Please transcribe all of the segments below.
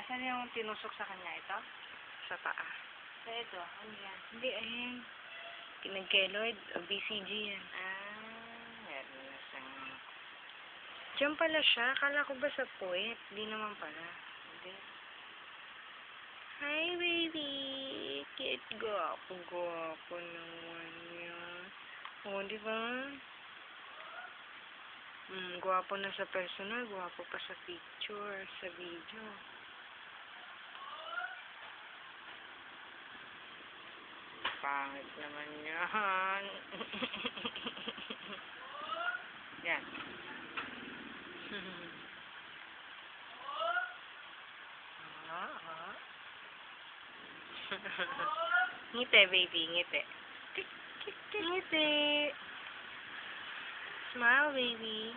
Saan yung tinusok sa kanya? Ito? Sa paa. Sa ito? Ano yan? Hindi, ayun. Nag-keloid. BCG yan. Meron na siyang... Diyan pala siya. Akala ko ba sa puwet? Hindi naman pala. Hindi. Hi, baby. Cute. Gwapo naman yan. O, di ba? Gwapo na sa personal. Gwapo pa sa picture. Sa video. Pangit naman yan. Yan. Ngiti, baby. Ngiti. Ngiti. Smile, baby.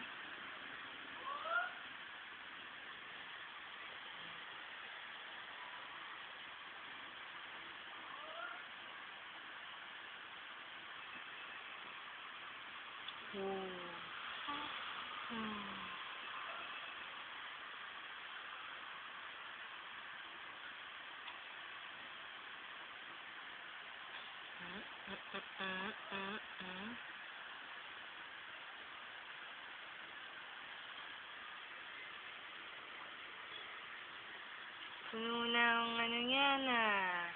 Puno na ang ano yan ah.